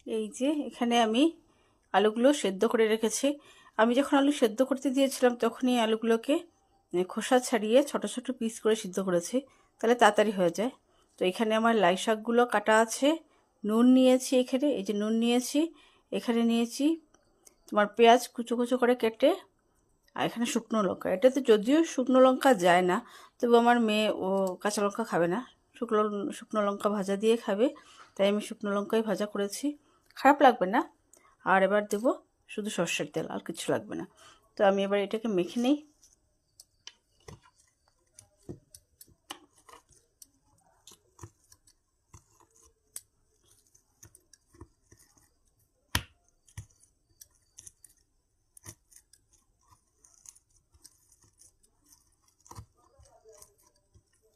এই যে এখানে আমি আলুগুলো সেদ্ধ করে রেখেছি। আমি যখন আলু সেদ্ধ করতে দিয়েছিলাম তখনই আলুগুলোকে খোসা ছাড়িয়ে ছোট ছোট পিস করে সিদ্ধ করেছি, তাহলে তাড়াতাড়ি হয়ে যায়। তো এখানে আমার লাই শাকগুলো কাটা আছে, নুন নিয়েছি, এখানে এই যে নুন নিয়েছি, এখানে নিয়েছি তোমার পেঁয়াজ কুচো কুচো করে কেটে, আর এখানে শুকনো লঙ্কা। এটাতে যদিও শুকনো লঙ্কা যায় না, তবু আমার মেয়ে ও কাঁচা লঙ্কা খাবে না, শুকনো শুকনো লঙ্কা ভাজা দিয়ে খাবে, তাই আমি শুকনো লঙ্কাই ভাজা করেছি, খারাপ লাগবে না। আর এবার দেবো শুধু সর্ষের তেল, আর কিছু লাগবে না। তো আমি এবার এটাকে মেখে নিই।